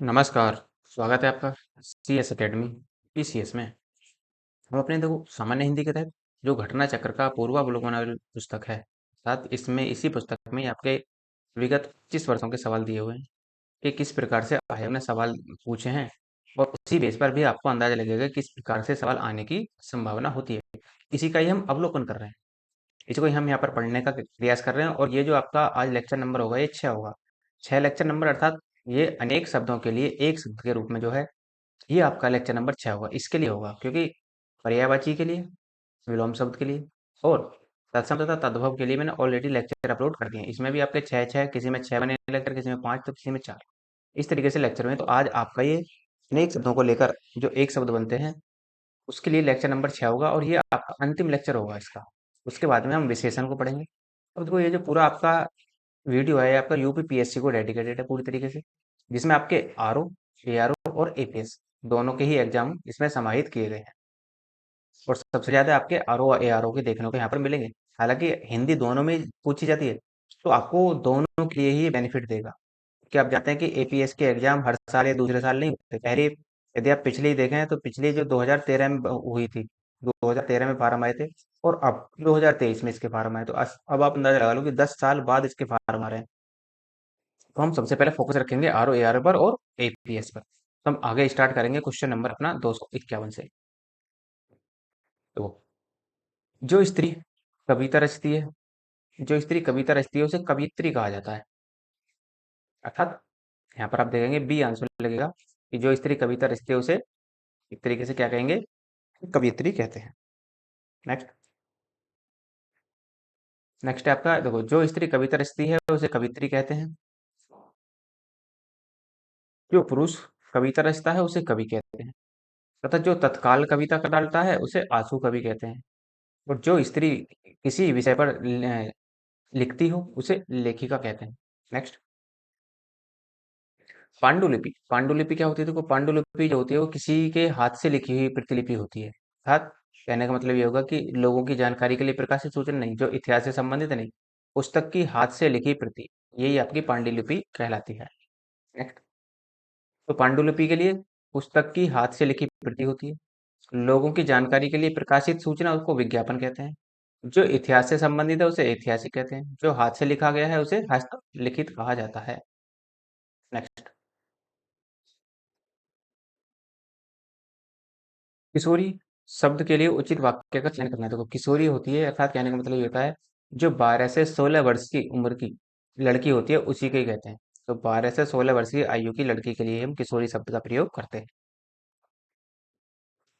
नमस्कार। स्वागत है आपका सीएस एकेडमी पीसीएस में। हम अपने देखो सामान्य हिंदी के तहत जो घटना चक्र का पूर्वावलोकन वाली पुस्तक है, साथ इसमें इसी पुस्तक में आपके विगत 25 वर्षों के सवाल दिए हुए हैं कि किस प्रकार से आयोग ने सवाल पूछे हैं, और उसी बेस पर भी आपको अंदाजा लगेगा कि किस प्रकार से सवाल आने की संभावना होती है। इसी का ही हम अवलोकन कर रहे हैं, इसको ही हम यहाँ पर पढ़ने का प्रयास कर रहे हैं। और ये जो आपका आज लेक्चर नंबर होगा ये 6 होगा। 6 लेक्चर नंबर अर्थात ये अनेक शब्दों के लिए एक शब्द के रूप में जो है, ये आपका लेक्चर नंबर 6 होगा। इसके लिए होगा क्योंकि पर्यायवाची के लिए, विलोम शब्द के लिए और तत्सम तथा तद्भव के लिए मैंने ऑलरेडी लेक्चर अपलोड कर दिए हैं। इसमें भी आपके 6 किसी में 6 बने लेक्चर, किसी में 5 तो किसी में 4, इस तरीके से लेक्चर में। तो आज आपका ये अनेक शब्दों को लेकर जो एक शब्द बनते हैं उसके लिए लेक्चर नंबर 6 होगा, और ये आपका अंतिम लेक्चर होगा इसका। उसके बाद में हम विशेषण को पढ़ेंगे। अब देखो ये जो पूरा आपका वीडियो है, ये आपका यूपी पीएससी को डेडिकेटेड है पूरी तरीके से, जिसमें आपके आरओ, एआरओ और एपीएस दोनों के ही एग्जाम इसमें समाहित किए गए हैं। और सबसे ज्यादा आपके आरओ और एआरओ के देखने को यहाँ पर मिलेंगे। हालांकि हिंदी दोनों में पूछी जाती है, तो आपको दोनों के लिए ही बेनिफिट देगा। कि आप जानते हैं कि एपीएस के एग्जाम हर साल या दूसरे साल नहीं होते। पहले यदि आप पिछली देखें तो पिछली जो 2013 में हुई थी, 2013 में फार्म आए थे, और अब 2023 में इसके फार्म आए। तो अब आप अंदाजा लगा लो कि 10 साल बाद इसके फार्म आ रहे हैं। तो हम सबसे पहले फोकस रखेंगे आरओ एआर पर और एपीएस पर। तो हम आगे स्टार्ट करेंगे क्वेश्चन नंबर अपना 251 से। तो जो स्त्री कविता रचती है, जो स्त्री कविता रचती है उसे कवियत्री कहा जाता है। अर्थात यहाँ पर आप देखेंगे बी आंसर लगेगा कि जो स्त्री कविता रचती है उसे एक तरीके से क्या कहेंगे, कवियत्री कहते हैं। नेक्स्ट, नेक्स्ट है आपका, देखो जो स्त्री कविता रचती है उसे कवित्री कहते हैं। जो पुरुष कविता रचता है उसे कवि कहते हैं। तथा जो तत्काल कविता कर डालता है उसे आंसू कवि कहते हैं। और जो स्त्री किसी विषय पर लिखती हो उसे लेखिका कहते हैं। नेक्स्ट, पांडुलिपि। पांडुलिपि क्या होती है? देखो पांडुलिपि जो होती है वो किसी के हाथ से लिखी हुई प्रतिलिपि होती है। अर्थात कहने का मतलब ये होगा कि लोगों की जानकारी के लिए प्रकाशित सूचना नहीं, जो इतिहास से संबंधित नहीं, पुस्तक की हाथ से लिखी प्रति, यही आपकी पांडुलिपि कहलाती है। नेक्स्ट, तो पांडुलिपि के लिए पुस्तक की हाथ से लिखी प्रति होती है। लोगों की जानकारी के लिए प्रकाशित सूचना उसको विज्ञापन कहते हैं। जो इतिहास से संबंधित है उसे ऐतिहासिक कहते हैं। जो हाथ से लिखा गया है उसे हस्तलिखित कहा जाता है। नेक्स्ट, किशोरी शब्द के लिए उचित वाक्य का चयन करना है। देखो किशोरी होती है, अर्थात कहने का मतलब ये होता है जो 12 से 16 वर्ष की उम्र की लड़की होती है उसी को ही कहते हैं। तो 12 से 16 वर्ष की आयु की लड़की के लिए हम किशोरी शब्द का प्रयोग करते हैं।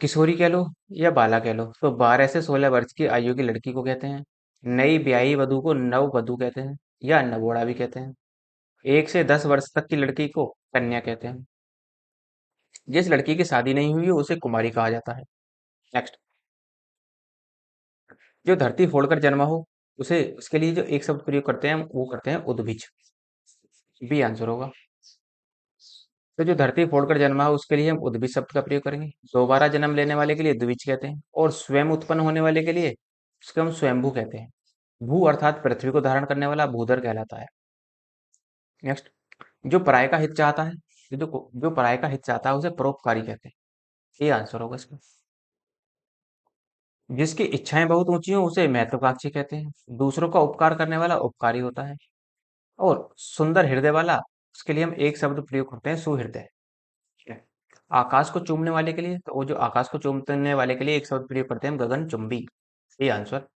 किशोरी कह लो या बाला कह लो, तो 12 से 16 वर्ष की आयु की लड़की को कहते हैं। नई ब्याही वधू को नव वधू कहते हैं या नवोड़ा भी कहते हैं। 1 से 10 वर्ष तक की लड़की को कन्या कहते हैं। जिस लड़की की शादी नहीं हुई है उसे कुमारी कहा जाता है। नेक्स्ट, जो धरती फोड़कर जन्मा हो उसे, उसके लिए जो एक शब्द प्रयोग करते हैं हम वो करते हैं उद्भिज। बी आंसर होगा। तो जो धरती फोड़कर जन्मा हो उसके लिए हम उद्भिज शब्द का प्रयोग करेंगे। दोबारा जन्म लेने वाले के लिए द्विज कहते हैं, और स्वयं उत्पन्न होने वाले के लिए उसको हम स्वयंभू कहते हैं। भू अर्थात पृथ्वी को धारण करने वाला भूधर कहलाता है। नेक्स्ट, जो पराये का हित चाहता है, जो पराये का हित चाहता है उसे परोपकारी कहते हैं। ये आंसर होगा इसका। जिसकी इच्छाएं बहुत ऊंची हो उसे महत्वाकांक्षी कहते हैं। दूसरों का उपकार करने वाला उपकारी होता है। और सुंदर हृदय वाला, उसके लिए हम एक शब्द प्रयोग करते हैं सुहृदय। ठीक है। आकाश को चूमने वाले के लिए, तो वो जो आकाश को चूमने वाले के लिए एक शब्द प्रयोग करते हैं हम गगनचुंबी। ये आंसर।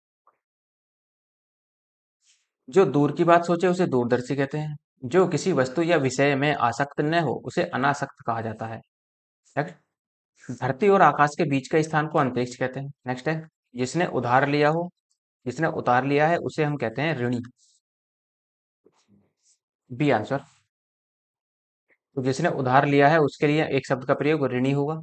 जो दूर की बात सोचे उसे दूरदर्शी कहते हैं। जो किसी वस्तु या विषय में आसक्त न हो उसे अनासक्त कहा जाता है। नेक्स्ट, धरती और आकाश के बीच के स्थान को अंतरिक्ष कहते हैं। नेक्स्ट है, जिसने उधार लिया हो, जिसने उतार लिया है उसे हम कहते हैं ऋणी। B answer. तो जिसने उधार लिया है उसके लिए एक शब्द का प्रयोग ऋणी होगा।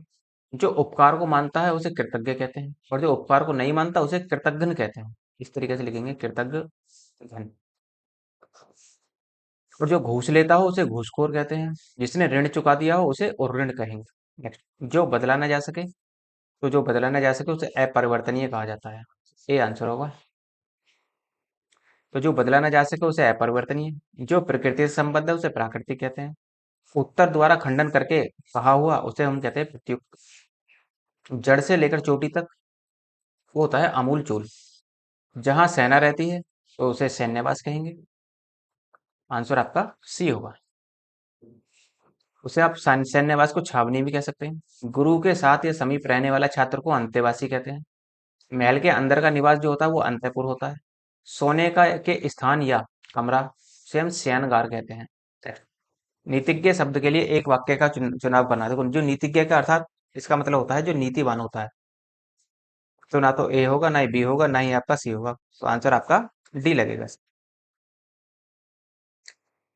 जो उपकार को मानता है उसे कृतज्ञ कहते हैं, और जो उपकार को नहीं मानता उसे कृतघ्न कहते हैं। इस तरीके से लिखेंगे कृतज्ञ घन। और जो घूस लेता हो उसे घूसखोर कहते हैं। जिसने ऋण चुका दिया हो उसे उऋण कहेंगे। नेक्स्ट, जो बदला ना जा सके, तो जो बदला ना जा सके उसे अपरिवर्तनीय कहा जाता है। ए आंसर होगा। तो जो बदला ना जा सके उसे अपरिवर्तनीय। जो प्रकृति से संबद्ध है उसे प्राकृतिक कहते हैं। उत्तर द्वारा खंडन करके कहा हुआ उसे हम कहते हैं प्रत्युक्त। जड़ से लेकर चोटी तक वो होता है अमूल चूल। जहां सेना रहती है तो उसे सैन्यवास कहेंगे। आंसर आपका सी होगा। उसे आप सैन्यवास को छावनी भी कह सकते हैं। गुरु के साथ या समीप रहने वाला छात्र को अंतेवासी कहते हैं। महल के अंदर का निवास जो होता है वो अंतःपुर होता है। सोने का के स्थान या कमरा से हम शयनगार कहते हैं। नीतिज्ञ शब्द के लिए एक वाक्य का चुनाव करना। देखो जो नीतिज्ञ का अर्थात इसका मतलब होता है जो नीतिवान होता है। तो ना तो ए होगा, ना ही बी होगा, ना ही आपका सी होगा। तो आंसर आपका डी लगेगा।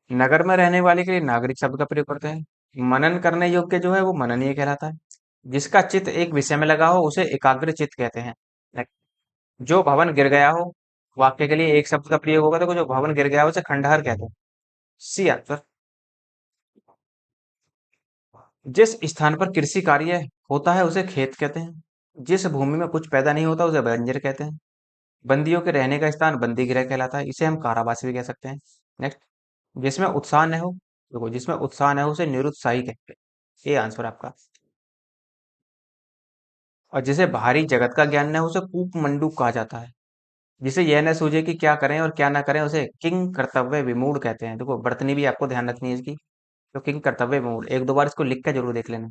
नगर में रहने वाले के लिए नागरिक शब्द का प्रयोग करते हैं। मनन करने योग्य जो है वो मननीय कहलाता है। जिसका चित्त एक विषय में लगा हो उसे एकाग्र चित्त कहते हैं। जो भवन गिर गया हो, वाक्य के लिए एक शब्द का प्रयोग होगा। तो जो भवन गिर गया हो उसे खंडहर कहते हैं। C answer. जिस स्थान पर कृषि कार्य होता है उसे खेत कहते हैं। जिस भूमि में कुछ पैदा नहीं होता उसे बंजर कहते हैं। बंदियों के रहने का स्थान बंदी गृह कहलाता है। इसे हम कारावास भी कह सकते हैं। नेक्स्ट, जिसमें उत्साह न हो, देखो जिसमें उत्साह न हो उसे निरुत्साही कहते हैं। ये आंसर आपका। और जिसे बाहरी जगत का ज्ञान न हो उसे कूप मंडूक कहा जाता है। जिसे यह न सूझे कि क्या करें और क्या ना करें उसे किंग कर्तव्य विमूढ़ कहते हैं। देखो वर्तनी भी आपको ध्यान रखनी है इसकी। तो किंग कर्तव्य विमूढ़ एक दो बार इसको लिख कर जरूर देख लेना।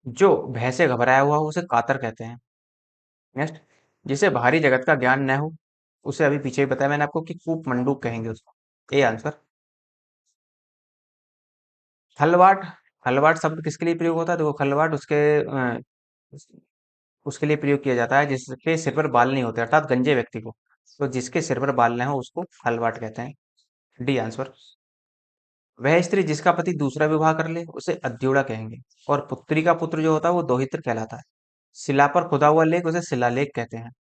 जो भय से घबराया हुआ हो उसे कातर कहते हैं। नेक्स्ट, जिसे बाहरी जगत का ज्ञान न हो उसे अभी पीछे ही बताया मैंने आपको कि कूप मंडूक कहेंगे उसको। A answer. खलवाट। खलवाट शब्द किसके लिए प्रयोग होता है? देखो खलवाट उसके लिए प्रयोग किया जाता है जिसके सिर पर बाल नहीं होते अर्थात गंजे व्यक्ति को। तो जिसके सिर पर बाल न हो उसको खलवाट कहते हैं। D answer. वह स्त्री जिसका पति दूसरा विवाह कर ले उसे अद्युड़ा कहेंगे। और पुत्री का पुत्र जो होता है वो दोहित्र कहलाता है। शिला पर खुदा हुआ लेख उसे शिलालेख कहते हैं।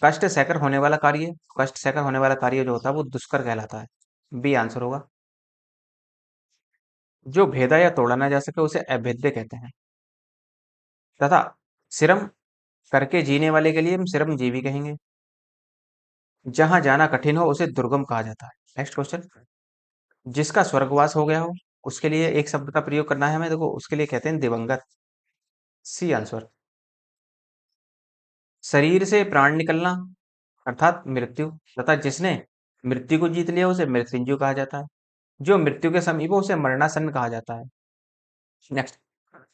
कष्ट सहकर होने वाला कार्य, कष्ट सहकर होने वाला कार्य जो होता है वो दुष्कर कहलाता है। बी आंसर होगा। जो भेदा या तोड़ा ना जा सके उसे अभेद्य कहते हैं। तथा श्रम करके जीने वाले के लिए हम श्रम जीवी कहेंगे। जहां जाना कठिन हो उसे दुर्गम कहा जाता है। Next question. जिसका स्वर्गवास हो गया हो उसके लिए एक शब्द का प्रयोग करना है हमें। देखो उसके लिए कहते हैं दिवंगत। C answer. शरीर से प्राण निकलना अर्थात मृत्यु। तथा जिसने मृत्यु को जीत लिया उसे मृत्युंजय कहा जाता है। जो मृत्यु के समीप हो उसे मरणासन्न कहा जाता है। नेक्स्ट,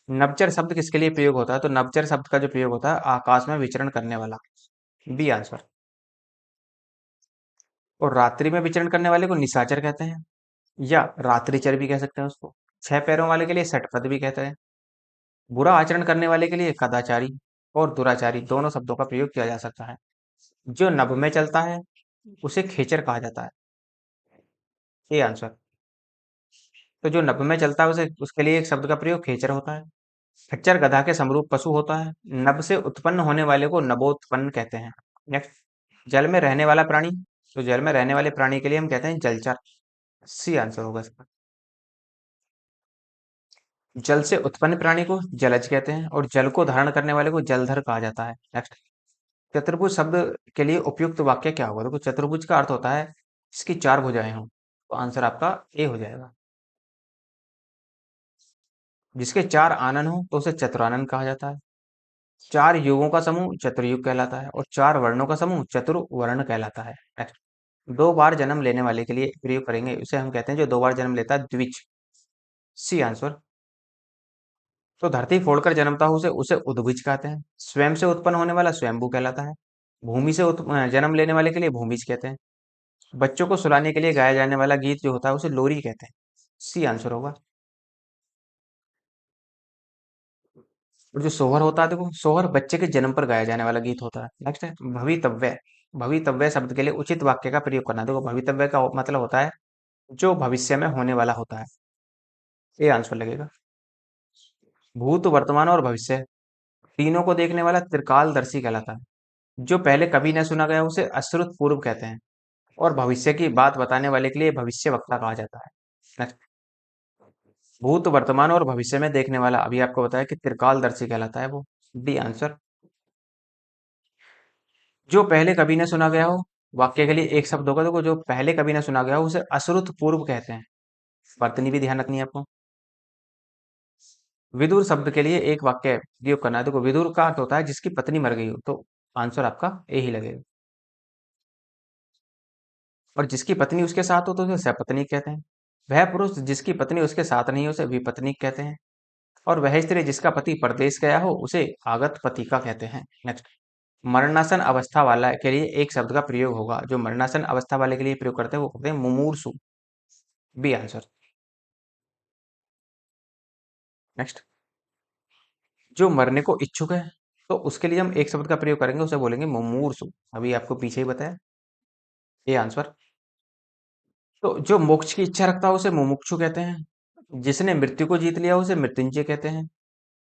नवचर शब्द किसके लिए प्रयोग होता है? तो नवचर शब्द का जो प्रयोग होता है आकाश में विचरण करने वाला। B answer. और रात्रि में विचरण करने वाले को निशाचर कहते हैं। या रात्रिचर भी कह सकते हैं उसको। छह पैरों वाले के लिए षटपद भी कहते हैं। बुरा आचरण करने वाले के लिए कदाचारी और दुराचारी दोनों शब्दों का प्रयोग किया जा सकता है। जो नभ में चलता है उसे खेचर कहा जाता है। ये आंसर। तो जो नभ में चलता है उसे उसके लिए एक शब्द का प्रयोग खेचर होता है। खच्चर गधा के समरूप पशु होता है। नभ से उत्पन्न होने वाले को नभोत्पन्न कहते हैं। नेक्स्ट, जल में रहने वाला प्राणी। तो जल में रहने वाले प्राणी के लिए हम कहते हैं जलचर। सी आंसर होगा इसका। जल से उत्पन्न प्राणी को जलज कहते हैं और जल को धारण करने वाले को जलधर कहा जाता है। नेक्स्ट, चतुर्भुज शब्द के लिए उपयुक्त वाक्य क्या होगा? देखो चतुर्भुज का अर्थ होता है इसकी चार भुजाएं हों। तो आंसर आपका ए हो जाएगा। जिसके चार आनन हो तो उसे चतुरानन कहा जाता है। चार युगों का समूह चतुर्युग कहलाता है और चार वर्णों का समूह चतुर्वर्ण कहलाता है। नेक्स्ट, दो बार जन्म लेने वाले के लिए प्रयोग करेंगे उसे हम कहते हैं जो दो बार जन्म लेता है द्विज। C answer. तो धरती फोड़कर जन्मता हो उसे उसे उद्भिज कहते हैं। स्वयं से उत्पन्न होने वाला स्वयंभू कहलाता है। भूमि से जन्म लेने वाले के लिए भूमिज कहते हैं। बच्चों को सुलाने के लिए गाया जाने वाला गीत जो होता है उसे लोरी कहते हैं। सी आंसर होगा। और जो सोहर होता है देखो सोहर बच्चे के जन्म पर गाया जाने वाला गीत होता है। नेक्स्ट है भवितव्य। भवितव्य शब्द के लिए उचित वाक्य का प्रयोग करना। देखो भवितव्य का मतलब होता है जो भविष्य में होने वाला होता है। ये आंसर लगेगा। भूत वर्तमान और भविष्य तीनों को देखने वाला त्रिकालदर्शी कहलाता है। जो पहले कभी न सुना गया उसे अश्रुत पूर्व कहते हैं। और भविष्य की बात बताने वाले के लिए भविष्य वक्ता कहा जाता है। नेक्स्ट, भूत वर्तमान और भविष्य में देखने वाला अभी आपको बताया कि त्रिकालदर्शी कहलाता है वो। D answer. जो पहले कभी न सुना गया हो वाक्य के लिए एक शब्द होगा। देखो जो पहले कभी न सुना गया हो उसे अश्रुत पूर्व कहते हैं। वर्तनी भी ध्यान रखनी है आपको। विदुर शब्द के लिए एक वाक्य प्रयोग करना है। देखो विदुर का अर्थ होता है जिसकी पत्नी मर गई हो, तो आंसर आपका ए ही लगेगा। और जिसकी पत्नी उसके साथ हो तो उसे सपत्नीक कहते हैं। वह पुरुष जिसकी पत्नी उसके साथ नहीं हो उसे विपत्नीक कहते हैं। और वह स्त्री जिसका पति परदेश गया हो उसे आगत पतिका कहते हैं। नेक्स्ट, मरणासन अवस्था वाला के लिए एक शब्द का प्रयोग होगा। जो मरणासन अवस्था वाले के लिए प्रयोग करते हैं वो कहते हैं मुमूर्षु। B answer. नेक्स्ट, जो मरने को इच्छुक है तो उसके लिए हम एक शब्द का प्रयोग करेंगे, उसे बोलेंगे मुमूर्षु। अभी आपको पीछे ही बताया, ये आंसर। तो जो मोक्ष की इच्छा रखता है उसे मुमुक्षु कहते हैं। जिसने मृत्यु को जीत लिया उसे मृत्युंजय कहते हैं।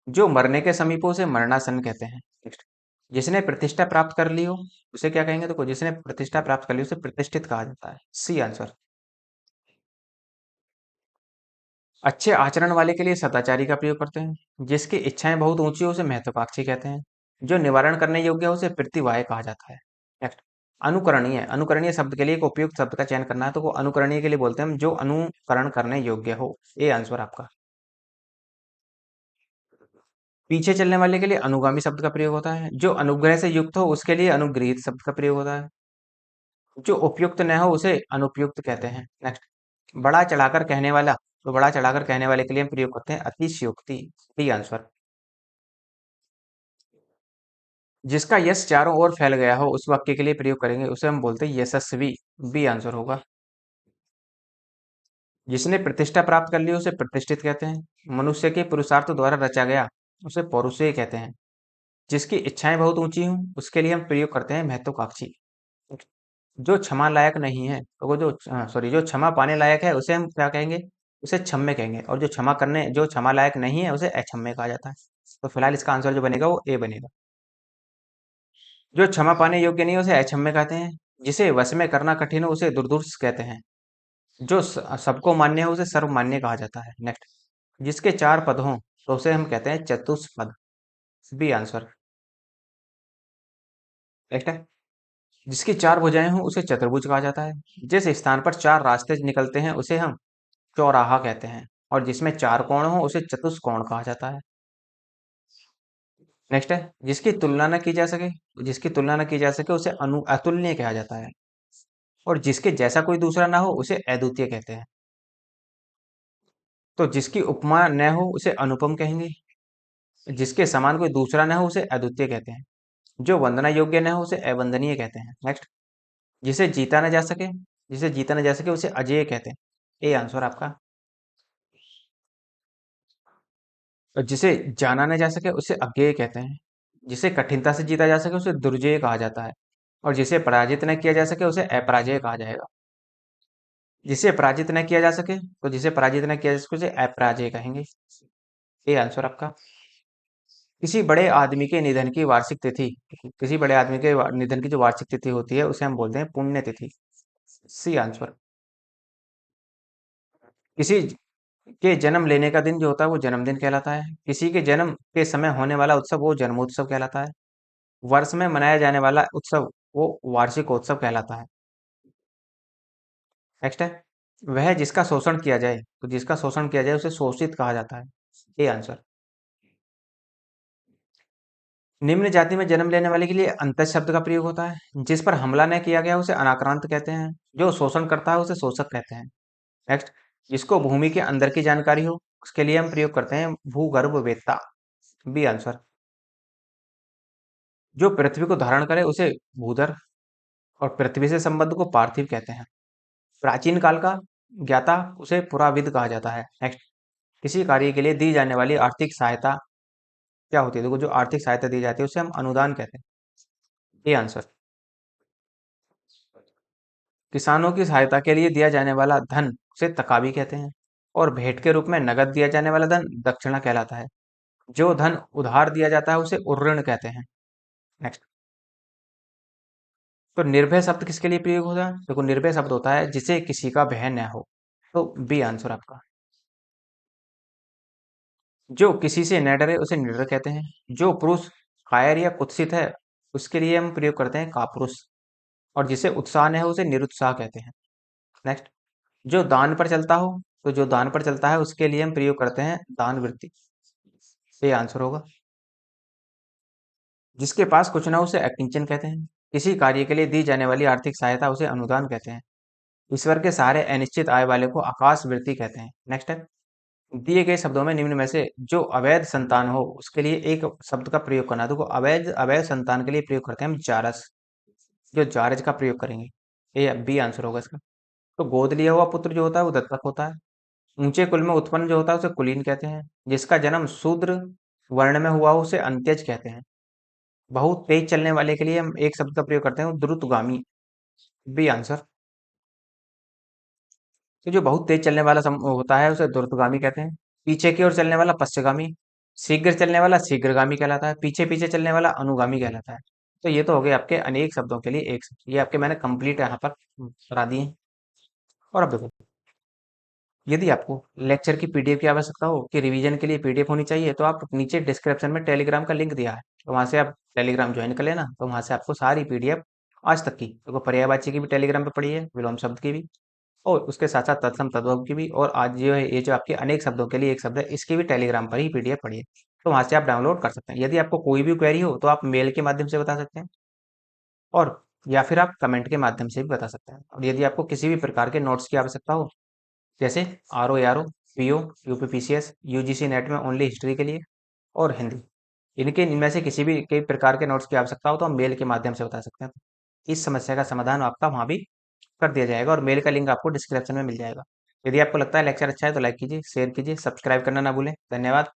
जो मरने के समीप हो उसे मरणासन कहते हैं। नेक्स्ट, जिसने प्रतिष्ठा प्राप्त कर ली हो उसे क्या कहेंगे? तो जिसने प्रतिष्ठा प्राप्त कर ली उसे प्रतिष्ठित कहा जाता है। C answer. अच्छे आचरण वाले के लिए सदाचारी का प्रयोग करते हैं। जिसकी इच्छाएं बहुत ऊंची हो उसे महत्वाकांक्षी कहते हैं। जो निवारण करने योग्य हो उसे प्रतिवाय कहा जाता है। नेक्स्ट, अनुकरणीय। अनुकरणीय शब्द के लिए एक उपयुक्त शब्द का चयन करना है, तो वो अनुकरणीय के लिए बोलते हैं हम जो अनुकरण करने योग्य हो। ए आंसर आपका। पीछे चलने वाले के लिए अनुगामी शब्द का प्रयोग होता है। जो अनुग्रह से युक्त हो उसके लिए अनुग्रहित शब्द का प्रयोग होता है। जो उपयुक्त न हो उसे अनुपयुक्त कहते हैं। नेक्स्ट, बड़ा चढ़ाकर कहने वाला, तो बड़ा चढ़ाकर कहने वाले के लिए हम प्रयोग करते हैं अतिशयोक्ति। D answer. जिसका यश चारों ओर फैल गया हो उस वाक्य के लिए प्रयोग करेंगे, उसे हम बोलते हैं यशस्वी। बी आंसर होगा। जिसने प्रतिष्ठा प्राप्त कर ली उसे प्रतिष्ठित कहते हैं। मनुष्य के पुरुषार्थ द्वारा रचा गया उसे पौरुषेय कहते हैं। जिसकी इच्छाएं बहुत ऊंची हों उसके लिए हम प्रयोग करते हैं महत्वाकांक्षी। जो क्षमा लायक नहीं है, तो वो जो सॉरी जो क्षमा पाने लायक है उसे हम क्या कहेंगे? उसे क्षम्य कहेंगे। और जो क्षमा लायक नहीं है उसे अक्षम्य कहा जाता है। तो फिलहाल इसका आंसर जो बनेगा वो ए बनेगा। जो क्षमा पाने योग्य नहीं है उसे अक्षम्य कहते हैं। जिसे वश में करना कठिन हो उसे दुर्दुष कहते हैं। जो सबको मान्य हो उसे सर्वमान्य कहा जाता है। नेक्स्ट, जिसके चार पद हों तो उसे हम कहते हैं चतुष्पद। B answer. नेक्स्ट है, जिसकी चार भुजाएं हों उसे चतुर्भुज कहा जाता है। जिस स्थान पर चार रास्ते निकलते हैं उसे हम चौराहा कहते हैं। और जिसमें चार कोण हो उसे चतुष्कोण कहा जाता है। नेक्स्ट है, जिसकी तुलना न की जा सके उसे अतुलनीय कहा जाता है। और जिसके जैसा कोई दूसरा ना हो उसे अद्वितीय कहते हैं। तो जिसकी उपमा न हो उसे अनुपम कहेंगे। जिसके समान कोई दूसरा न हो उसे अद्वितीय कहते हैं। जो वंदना योग्य न हो उसे अवंदनीय कहते हैं। नेक्स्ट, जिसे जीता न जा सके जिसे जीता न जा सके उसे अजेय कहते हैं। ए आंसर आपका। और जिसे जाना न जा सके उसे अज्ञेय कहते हैं। जिसे कठिनता से जीता जा सके उसे दुर्जेय कहा जाता है। और जिसे पराजित न किया जा सके उसे अपराजय कहा जाएगा। जिसे पराजित न किया जा सके उसे अपराजय कहेंगे। ये आंसर आपका। किसी बड़े आदमी के निधन की वार्षिक तिथि किसी बड़े आदमी के निधन की जो वार्षिक तिथि होती है उसे हम बोलते हैं पुण्य तिथि। C answer. किसी के जन्म लेने का दिन जो होता है वो जन्मदिन कहलाता है। किसी के जन्म के समय होने वाला उत्सव वो जन्मोत्सव कहलाता है। वर्ष में मनाया जाने वाला उत्सव वो वार्षिकोत्सव कहलाता है। नेक्स्ट है, वह जिसका शोषण किया जाए तो जिसका शोषण किया जाए उसे शोषित कहा जाता है। ये आंसर। निम्न जाति में जन्म लेने वाले के लिए अंत शब्द का प्रयोग होता है। जिस पर हमला न किया गया उसे अनाक्रांत कहते हैं। जो शोषण करता है उसे शोषक कहते हैं। नेक्स्ट, जिसको भूमि के अंदर की जानकारी हो उसके लिए हम प्रयोग करते हैं भूगर्भ वेत्ता। B answer. जो पृथ्वी को धारण करे उसे भूधर और पृथ्वी से संबंध को पार्थिव कहते हैं। प्राचीन काल का ज्ञाता उसे पुराविद कहा जाता है। नेक्स्ट, किसी कार्य के लिए दी जाने वाली आर्थिक सहायता क्या होती है? देखो जो आर्थिक सहायता दी जाती है उसे हम अनुदान कहते हैं। ये आंसर। किसानों की सहायता के लिए दिया जाने वाला धन उसे तकावी कहते हैं। और भेंट के रूप में नगद दिया जाने वाला धन दक्षिणा कहलाता है। जो धन उधार दिया जाता है उसे उर्ऋण कहते हैं। नेक्स्ट, तो निर्भय शब्द किसके लिए प्रयोग होता है? देखो निर्भय शब्द होता है जिसे किसी का भय न हो। तो बी आंसर आपका। जो किसी से न डरे उसे निडर कहते हैं। जो पुरुष कायर या कुत्सित है उसके लिए हम प्रयोग करते हैं कापुरुष। और जिसे उत्साह न है उसे निरुत्साह कहते हैं। नेक्स्ट, जो दान पर चलता हो तो जो दान पर चलता है उसके लिए हम प्रयोग करते हैं दान वृत्ति। ये आंसर होगा। जिसके पास कुछ ना हो उसे अकिंचन कहते हैं। किसी कार्य के लिए दी जाने वाली आर्थिक सहायता उसे अनुदान कहते हैं। ईश्वर के सहारे अनिश्चित आय वाले को आकाश वृत्ति कहते हैं। नेक्स्ट है, दिए गए शब्दों में निम्न में से जो अवैध संतान हो उसके लिए एक शब्द का प्रयोग करना है। देखो अवैध अवैध संतान के लिए प्रयोग करते हैं हम जारस, जो जारज का प्रयोग करेंगे। ये बी आंसर होगा इसका। तो गोद लिया हुआ पुत्र जो होता है वो दत्तक होता है। ऊंचे कुल में उत्पन्न जो होता है उसे कुलीन कहते हैं। जिसका जन्म शूद्र वर्ण में हुआ हो उसे अंत्यज कहते हैं। बहुत तेज चलने वाले के लिए हम एक शब्द का प्रयोग करते हैं द्रुतगामी। B answer. तो जो बहुत तेज चलने वाला होता है उसे द्रुतगामी कहते हैं। पीछे की ओर चलने वाला पश्चगामी। शीघ्र चलने वाला शीघ्रगामी कहलाता है। पीछे पीछे चलने वाला अनुगामी कहलाता है। तो ये तो हो गए आपके अनेक शब्दों के लिए एक शब्द। ये आपके मैंने कंप्लीट यहाँ पर करा दिए हैं। और अब देखो, यदि आपको लेक्चर की पीडीएफ की आवश्यकता हो कि रिवीजन के लिए पीडीएफ होनी चाहिए तो आप नीचे डिस्क्रिप्शन में टेलीग्राम का लिंक दिया है, तो वहां से आप टेलीग्राम ज्वाइन कर लेना। तो वहां से आपको सारी पीडीएफ आज तक की, देखो पर्यायवाची की भी टेलीग्राम पे पड़ी है, विलोम शब्द की भी, और उसके साथ साथ तत्सम तद्भव की भी, और आज जो है ये जो आपके अनेक शब्दों के लिए एक शब्द है इसकी भी टेलीग्राम पर ही पीडीएफ पड़ी है। तो वहां से आप डाउनलोड कर सकते हैं। यदि आपको कोई भी क्वेरी हो तो आप मेल के माध्यम से बता सकते हैं, और या फिर आप कमेंट के माध्यम से भी बता सकते हैं। और यदि आपको किसी भी प्रकार के नोट्स की आवश्यकता हो, जैसे R O R O, P O, UP PCS, UGC NET में ओनली हिस्ट्री के लिए, और हिंदी, इनमें से किसी भी कई प्रकार के नोट्स की आवश्यकता हो तो हम मेल के माध्यम से बता सकते हैं। इस समस्या का समाधान आपका वहाँ भी कर दिया जाएगा, और मेल का लिंक आपको डिस्क्रिप्शन में मिल जाएगा। यदि आपको लगता है लेक्चर अच्छा है तो लाइक कीजिए, शेयर कीजिए, सब्सक्राइब करना ना भूलें। धन्यवाद।